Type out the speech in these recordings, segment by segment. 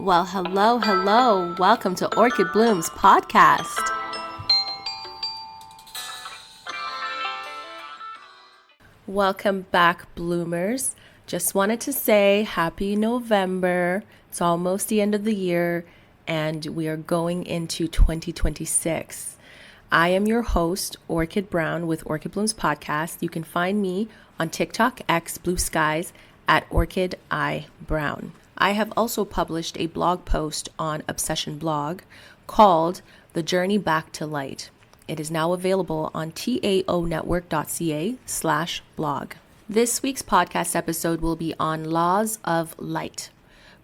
Well, hello. Welcome to Orchid Bloom's podcast. Welcome back, bloomers. Just wanted to say happy November. It's almost the end of the year and we are going into 2026. I am your host, Orchid Brown with Orchid Bloom's podcast. You can find me on TikTok, X, Blue Skies at Orchid I Brown. I have also published a blog post on Obsession Blog called The Journey Back to Light. It is now available on taonetwork.ca/blog. This week's podcast episode will be on laws of light.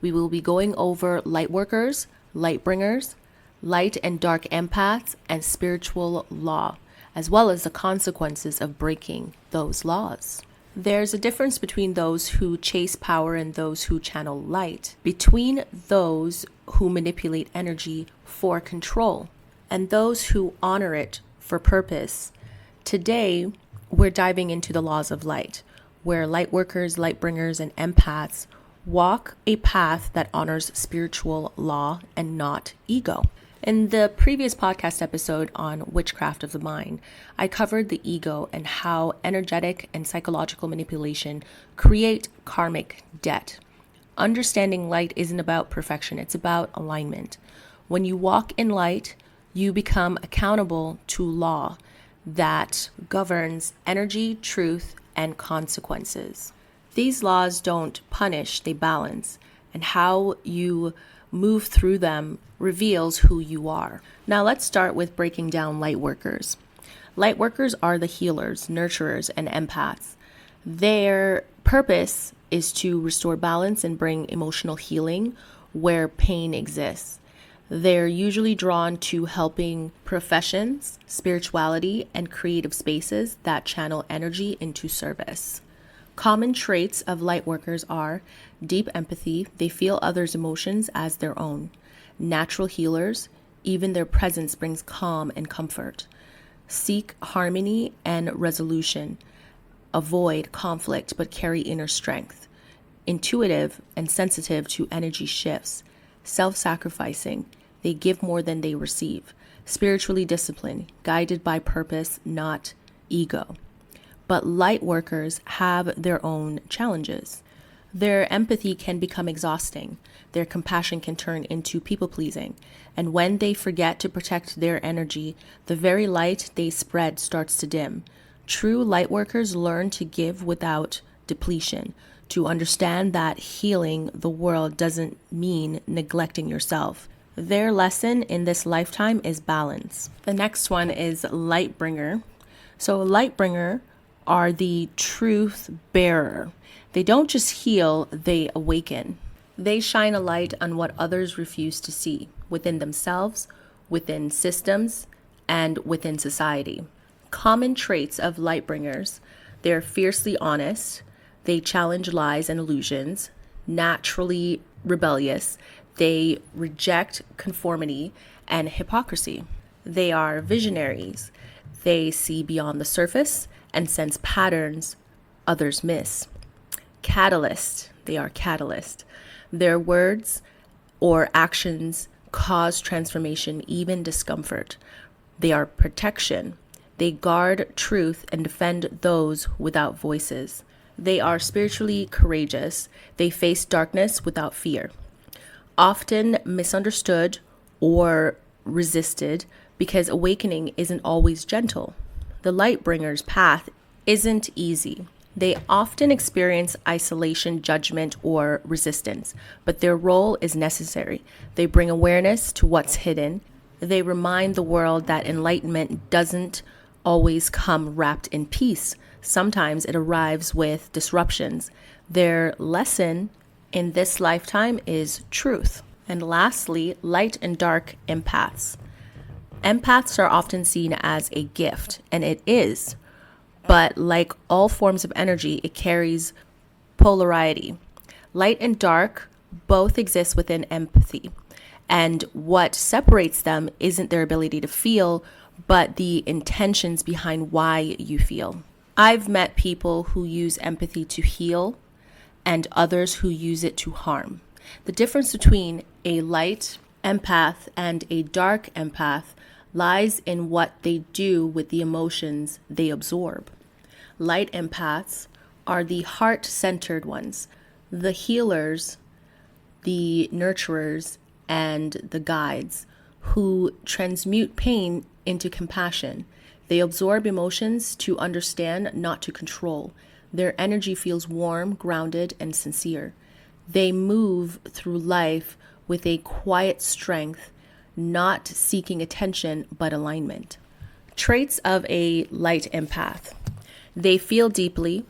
We will be going over Lightworkers, Lightbringers, light and dark empaths, and spiritual law, as well as the consequences of breaking those laws. There's a difference between those who chase power and those who channel light, between those who manipulate energy for control and those who honor it for purpose. Today, we're diving into the laws of light, where lightworkers, lightbringers, and empaths walk a path that honors spiritual law and not ego. In the previous podcast episode on witchcraft of the mind, I covered the ego and how energetic and psychological manipulation create karmic debt. Understanding light isn't about perfection, it's about alignment. When you walk in light, you become accountable to law that governs energy, truth, and consequences. These laws don't punish, they balance, and how you move through them reveals who you are. Now let's start with breaking down lightworkers. Lightworkers are the healers, nurturers, and empaths. Their purpose is to restore balance and bring emotional healing where pain exists. They're usually drawn to helping professions, spirituality, and creative spaces that channel energy into service. Common traits of lightworkers are deep empathy, they feel others' emotions as their own. Natural healers, even their presence brings calm and comfort. Seek harmony and resolution. Avoid conflict but carry inner strength. Intuitive and sensitive to energy shifts. Self-sacrificing, they give more than they receive. Spiritually disciplined, guided by purpose, not ego. But light workers have their own challenges. Their empathy can become exhausting. Their compassion can turn into people-pleasing. And when they forget to protect their energy, the very light they spread starts to dim. True light workers learn to give without depletion, to understand that healing the world doesn't mean neglecting yourself. Their lesson in this lifetime is balance. The next one is Lightbringer. So Lightbringer are the truth bearer. They don't just heal, they awaken. They shine a light on what others refuse to see, within themselves, within systems, and within society. Common traits of Lightbringers: they're fiercely honest, they challenge lies and illusions, naturally rebellious, they reject conformity and hypocrisy. They are visionaries. They see beyond the surface and sense patterns others miss. Catalyst. They are catalyst. Their words or actions cause transformation, even discomfort. They are protection. They guard truth and defend those without voices. They are spiritually courageous. They face darkness without fear. Often misunderstood or resisted because awakening isn't always gentle. The Lightbringer's path isn't easy. They often experience isolation, judgment, or resistance, but their role is necessary. They bring awareness to what's hidden. They remind the world that enlightenment doesn't always come wrapped in peace. Sometimes it arrives with disruptions. Their lesson in this lifetime is truth. And lastly, light and dark empaths. Empaths are often seen as a gift, and it is. But like all forms of energy, it carries polarity. Light and dark both exist within empathy. And what separates them isn't their ability to feel, but the intentions behind why you feel. I've met people who use empathy to heal and others who use it to harm. The difference between a light empath and a dark empath lies in what they do with the emotions they absorb. Light empaths are the heart-centered ones, the healers, the nurturers, and the guides who transmute pain into compassion. They absorb emotions to understand, not to control. Their energy feels warm, grounded, and sincere. They move through life with a quiet strength, not seeking attention, but alignment. Traits of a light empath. They feel deeply,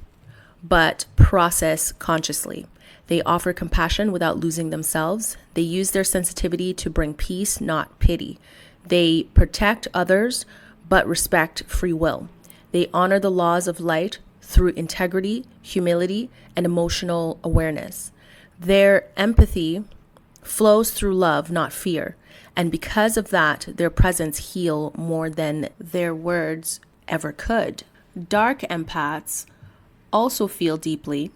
but process consciously. They offer compassion without losing themselves. They use their sensitivity to bring peace, not pity. They protect others, but respect free will. They honor the laws of light through integrity, humility, and emotional awareness. Their empathy flows through love, not fear. And because of that, their presence heals more than their words ever could. Dark empaths also feel deeply,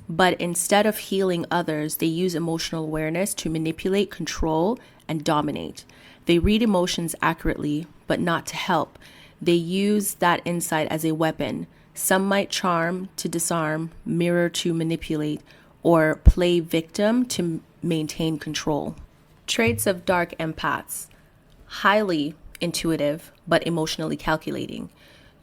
but instead of healing others, they use emotional awareness to manipulate, control, and dominate. They read emotions accurately, but not to help. They use that insight as a weapon. Some might charm to disarm, mirror to manipulate, or play victim to maintain control. Traits of dark empaths. Highly intuitive, but emotionally calculating.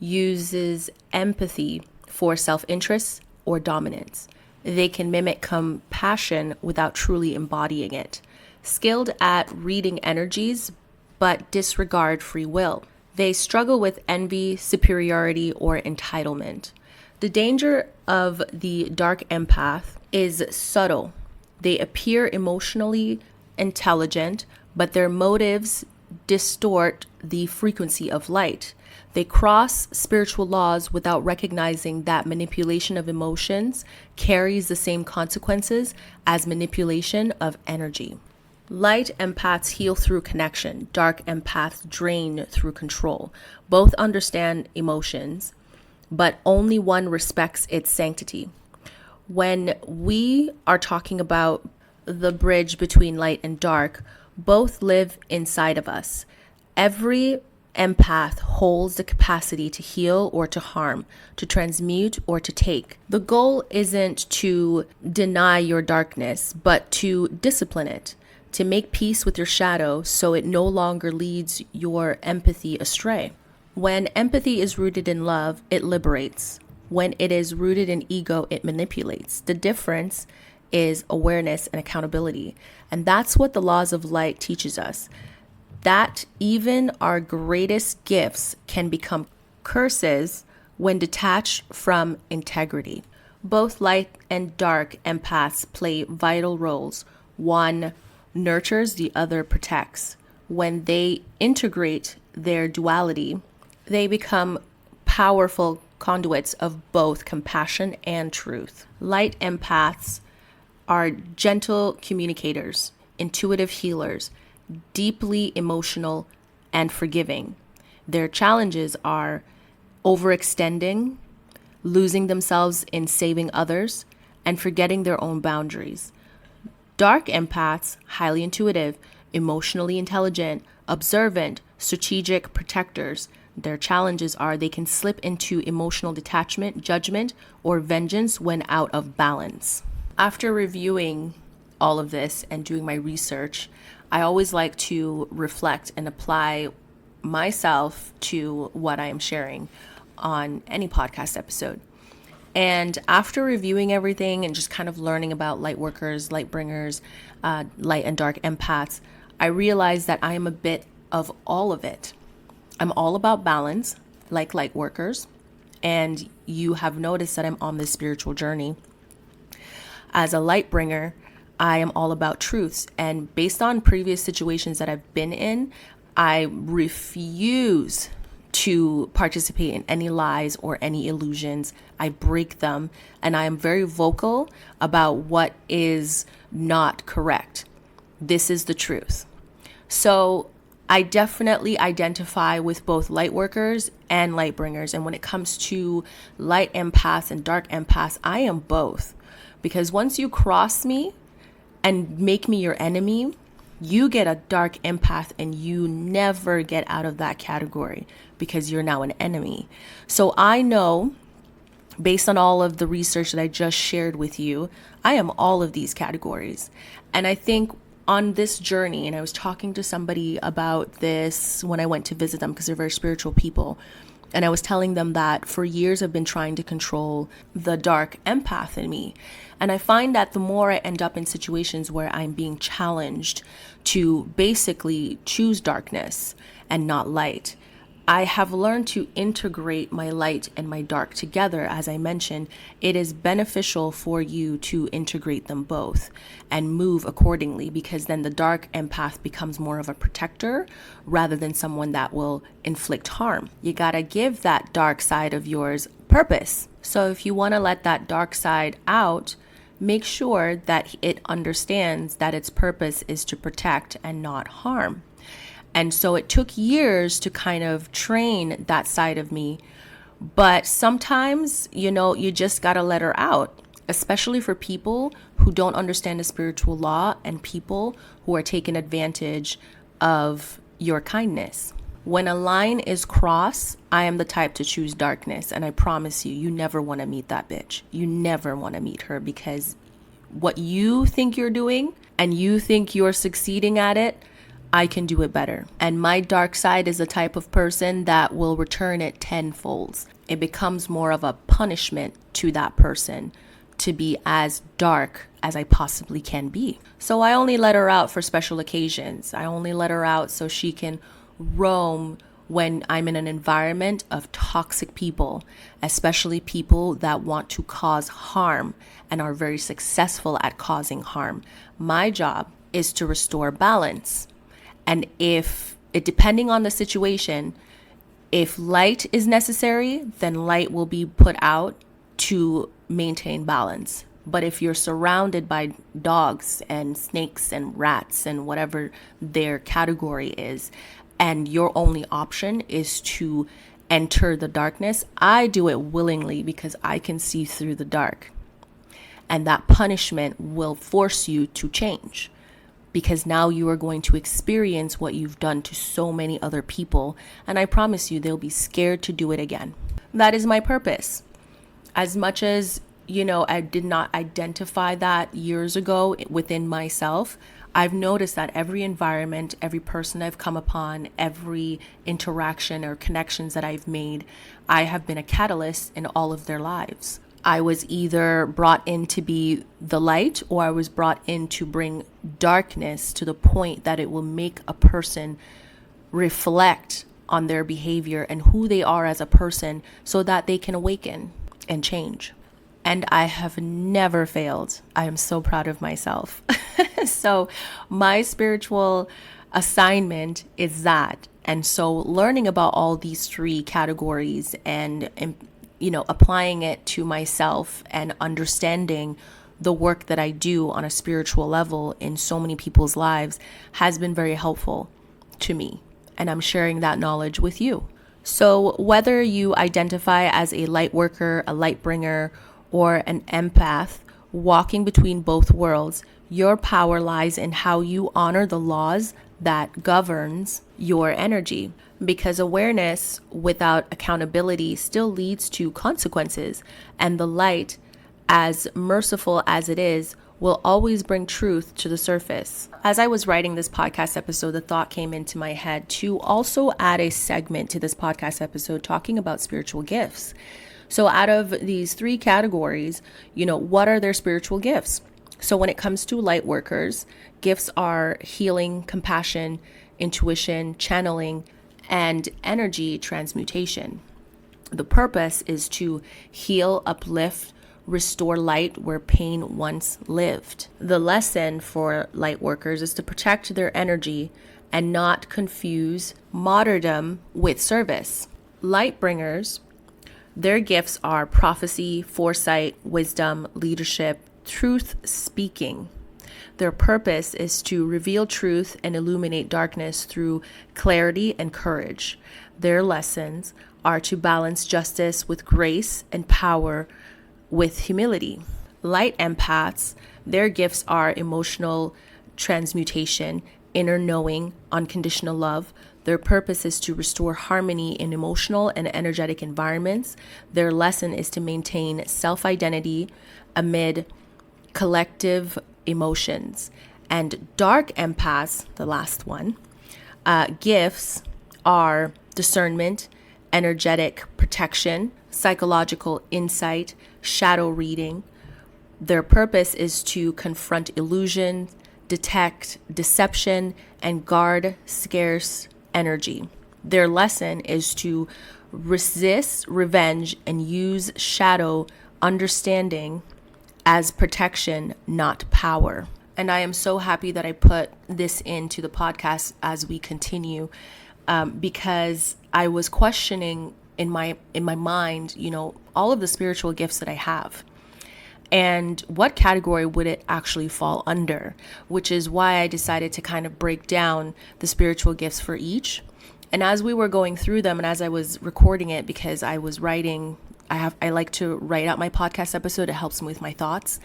Uses empathy for self-interest or dominance. They can mimic compassion without truly embodying it. Skilled at reading energies, but disregard free will. They struggle with envy, superiority, or entitlement. The danger of the dark empath is subtle. They appear emotionally intelligent, but their motives distort the frequency of light. They cross spiritual laws without recognizing that manipulation of emotions carries the same consequences as manipulation of energy. Light empaths heal through connection. Dark empaths drain through control. Both understand emotions, but only one respects its sanctity. When we are talking about the bridge between light and dark, both live inside of us. Every empath holds the capacity to heal or to harm, to transmute or to take. The goal isn't to deny your darkness, but to discipline it, to make peace with your shadow so it no longer leads your empathy astray. When empathy is rooted in love, it liberates. When it is rooted in ego, it manipulates. The difference is awareness and accountability. And that's what the laws of light teaches us. That even our greatest gifts can become curses when detached from integrity. Both light and dark empaths play vital roles. One nurtures, the other protects. When they integrate their duality, they become powerful conduits of both compassion and truth. Light empaths are gentle communicators, intuitive healers, deeply emotional and forgiving. Their challenges are overextending, losing themselves in saving others, and forgetting their own boundaries. Dark empaths, highly intuitive, emotionally intelligent, observant, strategic protectors. Their challenges are they can slip into emotional detachment, judgment, or vengeance when out of balance. After reviewing all of this and doing my research, I always like to reflect and apply myself to what I am sharing on any podcast episode. And after reviewing everything and just kind of learning about light workers, light bringers, light and dark empaths, I realized that I am a bit of all of it. I'm all about balance, like light workers, and you have noticed that I'm on this spiritual journey. As a light bringer, I am all about truths, and based on previous situations that I've been in, I refuse to participate in any lies or any illusions. I break them, and I am very vocal about what is not correct. This is the truth. So I definitely identify with both light workers and light bringers. And when it comes to light empaths and dark empaths, I am both. Because once you cross me, and make me your enemy, you get a dark empath and you never get out of that category because you're now an enemy. So I know, based on all of the research that I just shared with you, I am all of these categories. And I think on this journey, and I was talking to somebody about this when I went to visit them because they're very spiritual people. And I was telling them that for years I've been trying to control the dark empath in me. And I find that the more I end up in situations where I'm being challenged to basically choose darkness and not light, I have learned to integrate my light and my dark together. As I mentioned, it is beneficial for you to integrate them both and move accordingly, because then the dark empath becomes more of a protector rather than someone that will inflict harm. You gotta give that dark side of yours purpose. So if you want to let that dark side out, make sure that it understands that its purpose is to protect and not harm. And so it took years to kind of train that side of me. But sometimes, you just got to let her out, especially for people who don't understand the spiritual law and people who are taking advantage of your kindness. When a line is crossed, I am the type to choose darkness. And I promise you, you never want to meet that bitch. You never want to meet her, because what you think you're doing and you think you're succeeding at it, I can do it better. And my dark side is the type of person that will return it tenfold. It becomes more of a punishment to that person to be as dark as I possibly can be. So I only let her out for special occasions. I only let her out so she can roam when I'm in an environment of toxic people, especially people that want to cause harm and are very successful at causing harm. My job is to restore balance. And depending on the situation, if light is necessary, then light will be put out to maintain balance. But if you're surrounded by dogs and snakes and rats and whatever their category is, and your only option is to enter the darkness, I do it willingly because I can see through the dark. And that punishment will force you to change, because now you are going to experience what you've done to so many other people. And I promise you, they'll be scared to do it again. That is my purpose. As much as, I did not identify that years ago within myself, I've noticed that every environment, every person I've come upon, every interaction or connections that I've made, I have been a catalyst in all of their lives. I was either brought in to be the light, or I was brought in to bring darkness to the point that it will make a person reflect on their behavior and who they are as a person so that they can awaken and change. And I have never failed. I am so proud of myself. So my spiritual assignment is that. And so learning about all these three categories and applying it to myself and understanding the work that I do on a spiritual level in so many people's lives has been very helpful to me. And I'm sharing that knowledge with you. So whether you identify as a light worker, a light bringer, or an empath, walking between both worlds, your power lies in how you honor the laws that governs your energy. Because awareness without accountability still leads to consequences, and the light, as merciful as it is, will always bring truth to the surface. As I was writing this podcast episode, the thought came into my head to also add a segment to this podcast episode talking about spiritual gifts. So out of these three categories, what are their spiritual gifts? So when it comes to light workers, gifts are healing, compassion, intuition, channeling, and energy transmutation. The purpose is to heal, uplift, restore light where pain once lived. The lesson for light workers is to protect their energy and not confuse martyrdom with service. Light bringers, their gifts are prophecy, foresight, wisdom, leadership, truth speaking. Their purpose is to reveal truth and illuminate darkness through clarity and courage. Their lessons are to balance justice with grace and power with humility. Light empaths, their gifts are emotional transmutation, inner knowing, unconditional love. Their purpose is to restore harmony in emotional and energetic environments. Their lesson is to maintain self-identity amid collective emotions. And dark empaths, the last one, gifts are discernment, energetic protection, psychological insight, shadow reading. Their purpose is to confront illusion, detect deception, and guard scarce energy. Their lesson is to resist revenge and use shadow understanding as protection, not power. And I am so happy that I put this into the podcast as we continue, because I was questioning in my mind, all of the spiritual gifts that I have. And what category would it actually fall under? Which is why I decided to kind of break down the spiritual gifts for each. And as we were going through them and as I was recording it, because I was writing, I like to write out my podcast episode. It helps me with my thoughts.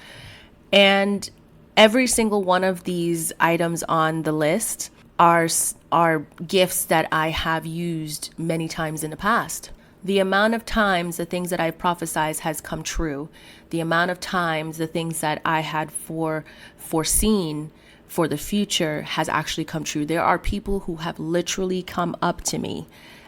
And every single one of these items on the list are gifts that I have used many times in the past. The amount of times the things that I've prophesied has come true. The amount of times the things that I had foreseen for the future has actually come true. There are people who have literally come up to me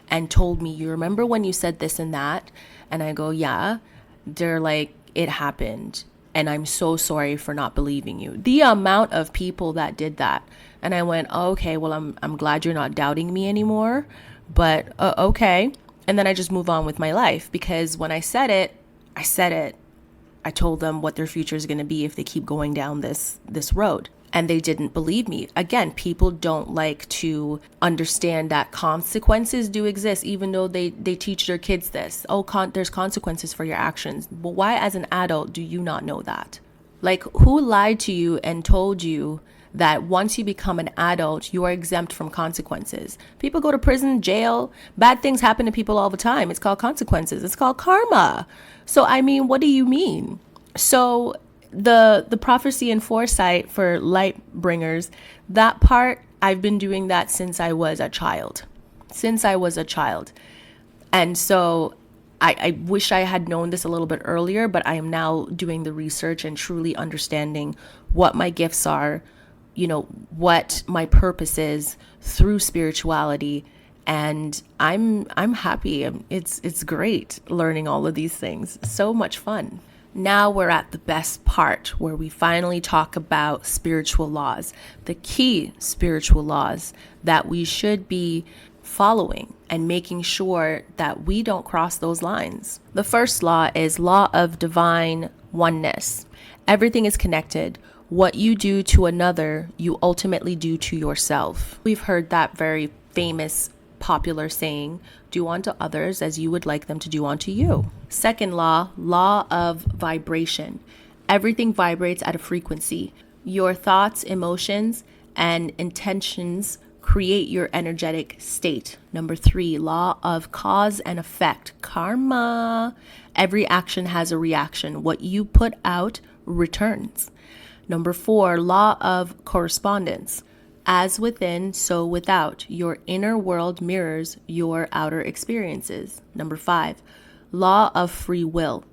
and told me, you remember when you said this and that? And I go, yeah. They're like, it happened. And I'm so sorry for not believing you. The amount of people that did that. And I went, oh, okay, well, I'm glad you're not doubting me anymore. But okay. And then I just move on with my life, because when I said it, I said it. I told them what their future is going to be if they keep going down this road. And they didn't believe me. Again, people don't like to understand that consequences do exist, even though they teach their kids this. Oh, there's consequences for your actions. But why, as an adult, do you not know that? Like, who lied to you and told you that once you become an adult, you are exempt from consequences? People go to prison, jail. Bad things happen to people all the time. It's called consequences. It's called karma. So, I mean, what do you mean? So the prophecy and foresight for light bringers, that part, I've been doing that since I was a child. And so I wish I had known this a little bit earlier, but I am now doing the research and truly understanding what my gifts are, what my purpose is through spirituality. And I'm happy. It's great learning all of these things. So much fun. Now we're at the best part, where we finally talk about spiritual laws, the key spiritual laws that we should be following and making sure that we don't cross those lines. The first law is law of divine oneness. Everything is connected. What you do to another, you ultimately do to yourself. We've heard that very famous popular saying, do unto others as you would like them to do unto you. Second law, law of vibration. Everything vibrates at a frequency. Your thoughts, emotions, and intentions create your energetic state. Number 3, law of cause and effect. Karma. Every action has a reaction. What you put out returns. Number 4, law of correspondence. As within, so without. Your inner world mirrors your outer experiences. Number 5, law of free will.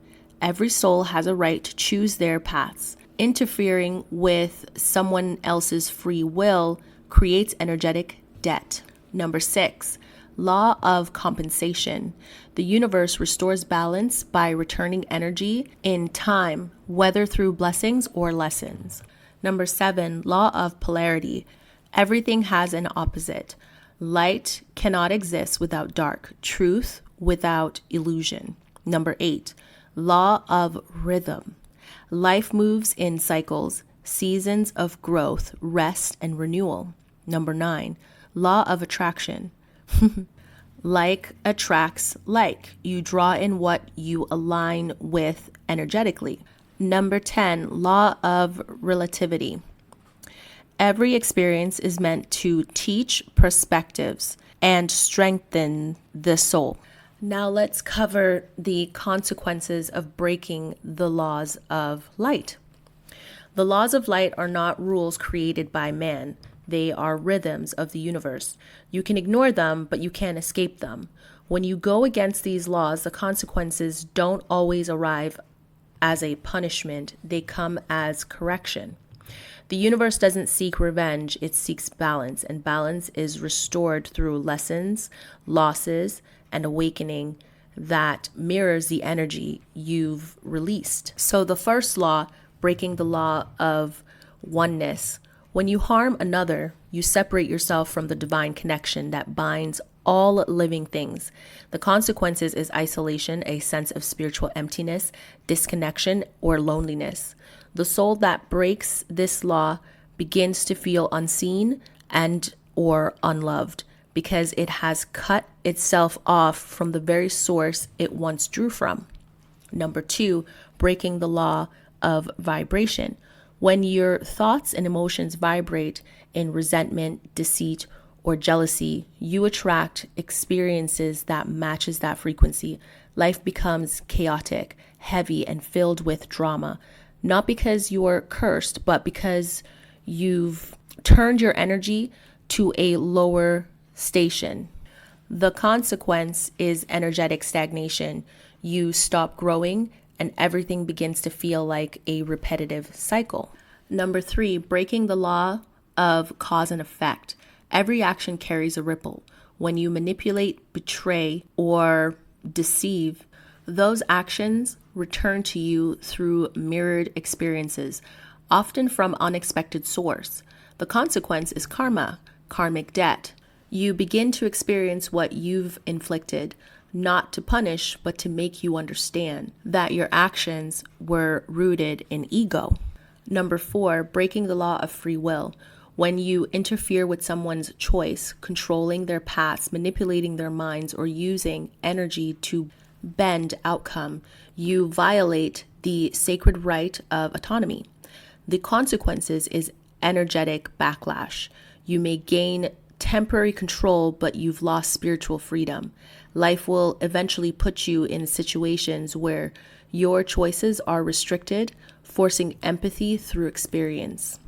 Every soul has a right to choose their paths. Interfering with someone else's free will creates energetic debt. Number 6, law of compensation. The universe restores balance by returning energy in time, whether through blessings or lessons. Number 7, law of polarity. Everything has an opposite. Light cannot exist without dark. Truth without illusion. Number 8, law of rhythm. Life moves in cycles, seasons of growth, rest, and renewal. Number 9, law of attraction. Like attracts like. You draw in what you align with energetically. Number 10, law of relativity. Every experience is meant to teach perspectives and strengthen the soul. Now let's cover the consequences of breaking the laws of light. The laws of light are not rules created by man. They are rhythms of the universe. You can ignore them, but you can't escape them. When you go against these laws, the consequences don't always arrive as a punishment. They come as correction. The universe doesn't seek revenge, it seeks balance, and balance is restored through lessons, losses, and awakening that mirrors the energy you've released. So the first law, breaking the law of oneness. When you harm another, you separate yourself from the divine connection that binds all living things. The consequences is isolation, a sense of spiritual emptiness, disconnection, or loneliness. The soul that breaks this law begins to feel unseen and or unloved because it has cut itself off from the very source it once drew from. Number 2, breaking the law of vibration. When your thoughts and emotions vibrate in resentment, deceit, or jealousy, you attract experiences that matches that frequency. Life becomes chaotic, heavy, and filled with drama, not because you're cursed, but because you've turned your energy to a lower station. The consequence is energetic stagnation. You stop growing and everything begins to feel like a repetitive cycle. Number 3, breaking the law of cause and effect. Every action carries a ripple. When you manipulate, betray, or deceive, those actions return to you through mirrored experiences, often from unexpected source. The consequence is karma, karmic debt. You begin to experience what you've inflicted, not to punish, but to make you understand that your actions were rooted in ego. Number 4, breaking the law of free will. When you interfere with someone's choice, controlling their paths, manipulating their minds, or using energy to bend outcome, you violate the sacred right of autonomy. The consequences is energetic backlash. You may gain temporary control, but you've lost spiritual freedom. Life will eventually put you in situations where your choices are restricted, forcing empathy through experience.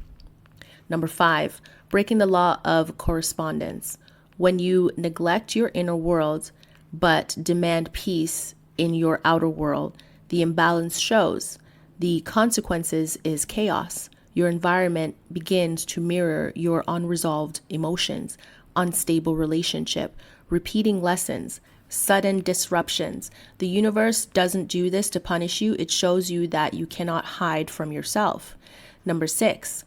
Number 5, breaking the law of correspondence. When you neglect your inner world, but demand peace in your outer world, the imbalance shows. The consequences is chaos. Your environment begins to mirror your unresolved emotions, unstable relationship, repeating lessons, sudden disruptions. The universe doesn't do this to punish you. It shows you that you cannot hide from yourself. Number 6,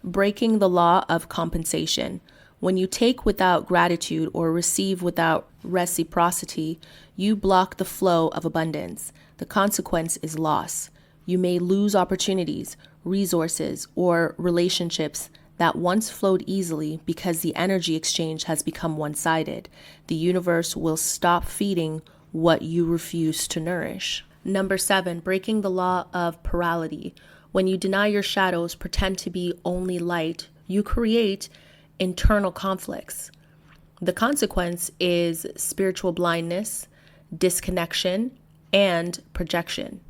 breaking the law of compensation. When you take without gratitude or receive without reciprocity, you block the flow of abundance. The consequence is loss. You may lose opportunities, resources, or relationships that once flowed easily because the energy exchange has become one-sided. The universe will stop feeding what you refuse to nourish. Number 7, breaking the law of plurality. When you deny your shadows, pretend to be only light, you create internal conflicts. The consequence is spiritual blindness, disconnection, and projection.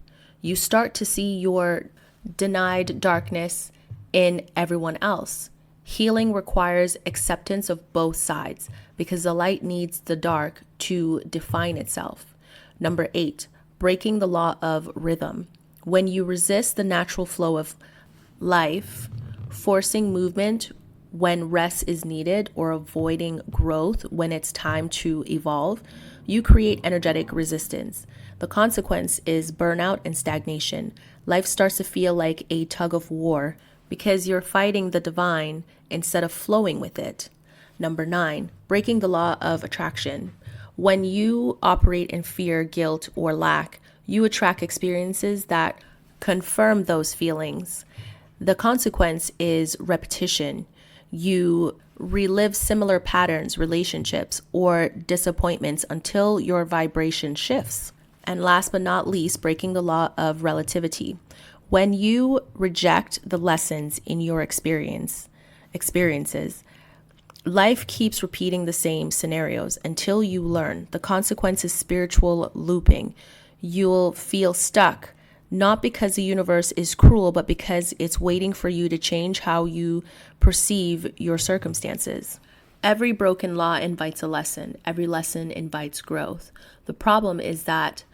You start to see your denied darkness in everyone else. Healing requires acceptance of both sides because the light needs the dark to define itself. Number 8, breaking the law of rhythm. When you resist the natural flow of life, forcing movement when rest is needed or avoiding growth when it's time to evolve, you create energetic resistance. The consequence is burnout and stagnation. Life starts to feel like a tug of war because you're fighting the divine instead of flowing with it. Number 9, breaking the law of attraction. When you operate in fear, guilt, or lack, you attract experiences that confirm those feelings. The consequence is repetition. You relive similar patterns, relationships, or disappointments until your vibration shifts. And last but not least, breaking the law of relativity. When you reject the lessons in your experiences, Life keeps repeating the same scenarios until you learn. The consequence is spiritual looping. You'll feel stuck, not because the universe is cruel, but because it's waiting for you to change how you perceive your circumstances. Every broken law invites a lesson. Every lesson invites growth. The problem is that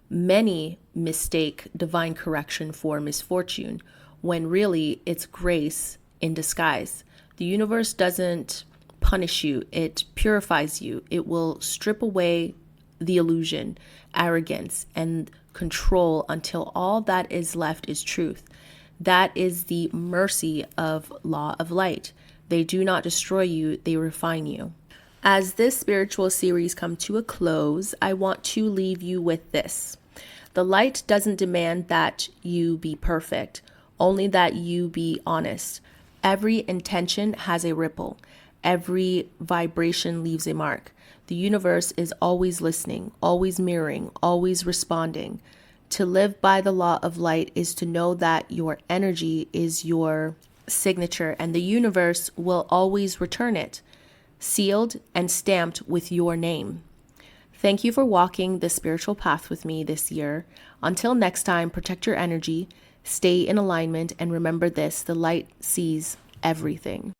many mistake divine correction for misfortune, when really it's grace in disguise. The universe doesn't punish you, it purifies you. It will strip away the illusion, arrogance, and control until all that is left is truth. That is the mercy of law of light. They do not destroy you, they refine you. As this spiritual series comes to a close, I want to leave you with this. The light doesn't demand that you be perfect, only that you be honest. Every intention has a ripple. Every vibration leaves a mark. The universe is always listening, always mirroring, always responding. To live by the law of light is to know that your energy is your signature and the universe will always return it, sealed and stamped with your name. Thank you for walking the spiritual path with me this year. Until next time, protect your energy, stay in alignment, and remember this: the light sees everything.